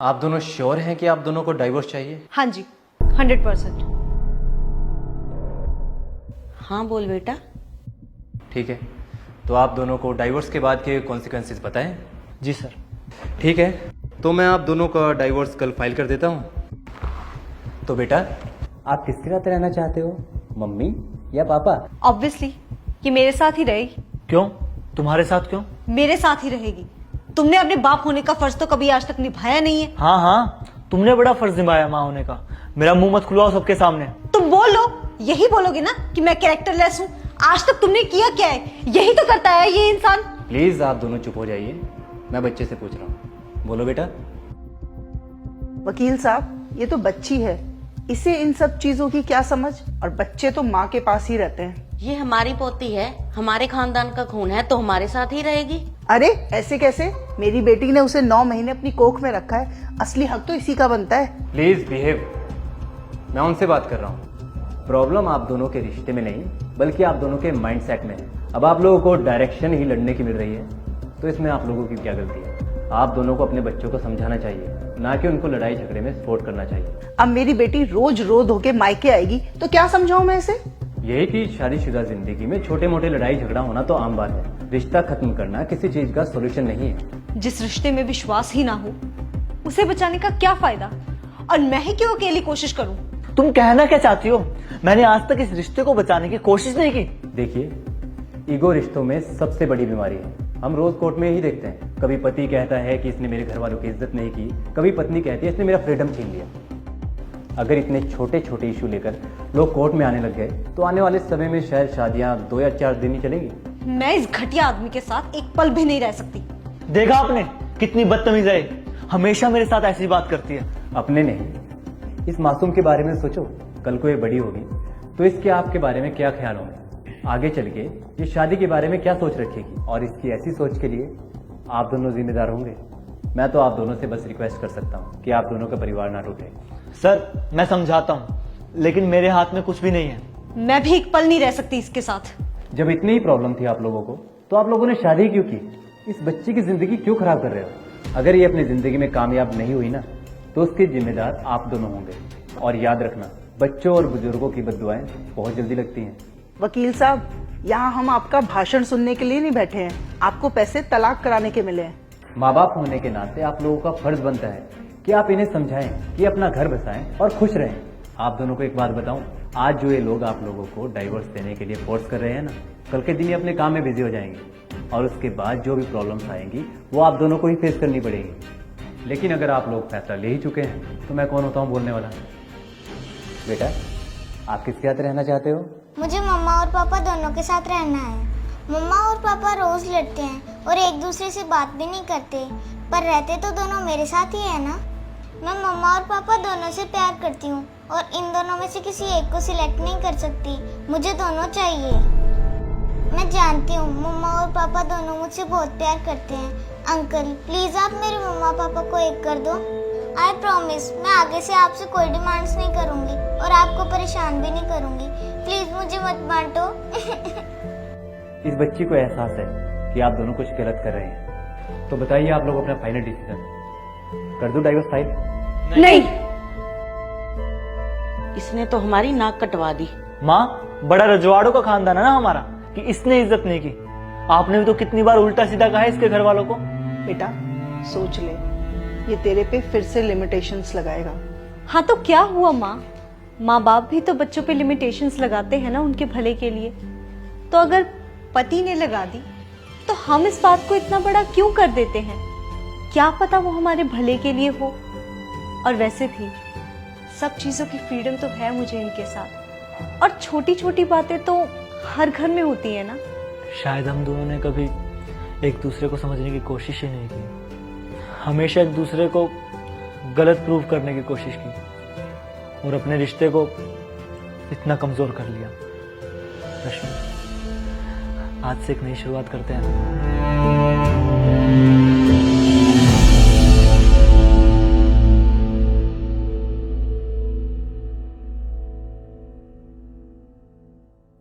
आप दोनों श्योर हैं कि आप दोनों को डाइवोर्स चाहिए? हाँ जी, 100%। हाँ बोल बेटा। ठीक है, तो आप दोनों को डाइवोर्स के बाद के कॉन्सिक्वेंसेस बताएं। जी सर। ठीक है, तो मैं आप दोनों का डाइवोर्स कल फाइल कर देता हूँ। तो बेटा, आप किसके साथ रहना चाहते हो, मम्मी या पापा? ऑब्वियसली ये मेरे साथ ही रहेगी। क्यों? तुम्हारे साथ क्यों? मेरे साथ ही रहेगी। तुमने अपने बाप होने का फर्ज तो कभी आज तक निभाया नहीं है। हाँ हाँ, तुमने बड़ा फर्ज निभाया माँ होने का। मेरा मुंह मत खुलवाओ सबके सामने। तुम बोलो, यही बोलोगे ना कि मैं कैरेक्टरलेस हूँ। आज तक तुमने किया क्या है? यही तो करता है ये इंसान। प्लीज आप दोनों चुप हो जाइए, मैं बच्चे से पूछ रहा हूँ। बोलो बेटा। वकील साहब, ये तो बच्ची है, इसे इन सब चीजों की क्या समझ। और बच्चे तो माँ के पास ही रहते हैं। ये हमारी पोती है, हमारे खानदान का खून है, तो हमारे साथ ही रहेगी। अरे ऐसे कैसे? मेरी बेटी ने उसे 9 महीने अपनी कोख में रखा है, असली हक तो इसी का बनता है। प्लीज बिहेव, मैं उनसे बात कर रहा हूँ। प्रॉब्लम आप दोनों के रिश्ते में नहीं, बल्कि आप दोनों के माइंडसेट में है। अब आप लोगों को डायरेक्शन ही लड़ने की मिल रही है, तो इसमें आप लोगों की क्या गलती है? आप दोनों को अपने बच्चों को समझाना चाहिए, ना कि उनको लड़ाई झगड़े में सपोर्ट करना चाहिए। अब मेरी बेटी रोज रो धो के मायके आएगी तो क्या समझाऊं मैं इसे? यही कि शादीशुदा जिंदगी में छोटे मोटे लड़ाई झगड़ा होना तो आम बात है। रिश्ता खत्म करना किसी चीज का सोल्यूशन नहीं है। जिस रिश्ते में विश्वास ही ना हो, उसे बचाने का क्या फायदा? और मैं ही क्यों अकेली कोशिश करूं? तुम कहना क्या चाहती हो? मैंने आज तक इस रिश्ते को बचाने की कोशिश नहीं की। देखिए, ईगो रिश्तों में सबसे बड़ी बीमारी है। हम रोज कोर्ट में ही देखते हैं, कभी पति कहता है कि इसने मेरे घर वालों की इज्जत नहीं की, कभी पत्नी कहती है इसने मेरा फ्रीडम छीन लिया। अगर इतने छोटे छोटे इशू लेकर लोग कोर्ट में आने लग गए, तो आने वाले समय में शायद शादियां 2 या 4 दिन ही चलेंगी। मैं इस घटिया आदमी के साथ एक पल भी नहीं रह सकती। देखा आपने कितनी बदतमीज है, हमेशा मेरे साथ ऐसी बात करती है। अपने नहीं, इस मासूम के बारे में सोचो। कल को ये बड़ी होगी तो इसके आपके बारे में क्या ख्याल होंगे? आगे चल के ये शादी के बारे में क्या सोच रखेगी? और इसकी ऐसी सोच के लिए आप दोनों जिम्मेदार होंगे। मैं तो आप दोनों से बस रिक्वेस्ट कर सकता हूँ कि आप दोनों का परिवार ना टूटे। सर मैं समझाता हूँ, लेकिन मेरे हाथ में कुछ भी नहीं है। मैं भी एक पल नहीं रह सकती इसके साथ। जब इतनी ही प्रॉब्लम थी आप लोगों को, तो आप लोगों ने शादी क्यों की? इस बच्ची की जिंदगी क्यों खराब कर रहे हो? अगर ये अपनी जिंदगी में कामयाब नहीं हुई ना, तो उसके जिम्मेदार आप दोनों होंगे। और याद रखना, बच्चों और बुजुर्गों की बद्दुआएं बहुत जल्दी लगती हैं। वकील साहब, यहाँ हम आपका भाषण सुनने के लिए नहीं बैठे हैं, आपको पैसे तलाक कराने के मिले हैं। माँ बाप होने के नाते आप लोगों का फर्ज बनता है कि आप इन्हें समझाएं कि अपना घर बसाएं और खुश रहें। आप दोनों को एक बात बताऊं, आज जो ये लोग आप लोगों को डाइवोर्स देने के लिए फोर्स कर रहे हैं ना, कल के दिन ये अपने काम में बिजी हो जाएंगे और उसके बाद जो भी प्रॉब्लम्स आएंगी वो आप दोनों को ही फेस करनी पड़ेगी। लेकिन अगर आप लोग फैसला ले ही चुके हैं, तो मैं कौन होता हूँ बोलने वाला? बेटा, आप किसके साथ रहना चाहते हो? मुझे मम्मा और पापा दोनों के साथ रहना है। मम्मा और पापा रोज लड़ते हैं और एक दूसरे से बात भी नहीं करते, पर रहते तो दोनों मेरे साथ ही है ना। मैं मम्मा और पापा दोनों से प्यार करती हूँ और इन दोनों में से किसी एक को सिलेक्ट नहीं कर सकती, मुझे दोनों चाहिए। मैं जानती हूँ मम्मा और पापा दोनों मुझसे बहुत प्यार करते हैं। अंकल प्लीज आप मेरे मम्मा पापा को एक कर दो। आई प्रॉमिस, मैं आगे से आपसे कोई डिमांड्स नहीं करूँगी और आपको परेशान भी नहीं करूँगी। प्लीज मुझे मत बांटो। इस बच्ची को एहसास है कि आप दोनों कुछ गलत कर रहे हैं, तो बताइए आप लोग अपना फाइनल डिसीजन। कर दो डाइवोर्स फाइल? नहीं। इसने तो हमारी नाक कटवा दी। माँ, बड़ा रजवाड़ों का खानदान है ना हमारा कि इसने इज्जत नहीं की। आपने भी तो कितनी बार उल्टा सीधा कहा है इसके घर वालों को। बेटा सोच ले, ये तेरे पे फिर से लिमिटेशंस लगाएगा। हाँ तो क्या हुआ माँ? माँ बाप भी तो बच्चों पे लिमिटेशंस लगाते हैं ना उनके भले के लिए। तो अगर पति ने लगा दी, तो हम इस बात को इतना बड़ा क्यों कर देते हैं? क्या पता वो हमारे भले के लिए हो। और वैसे भी सब चीजों की फ्रीडम तो है मुझे इनके साथ, और छोटी छोटी बातें तो हर घर में होती है ना। शायद हम दोनों ने कभी एक दूसरे को समझने की कोशिश ही नहीं की, हमेशा एक दूसरे को गलत प्रूव करने की कोशिश की और अपने रिश्ते को इतना कमजोर कर लिया। रश्मि, आज से एक नई शुरुआत करते हैं।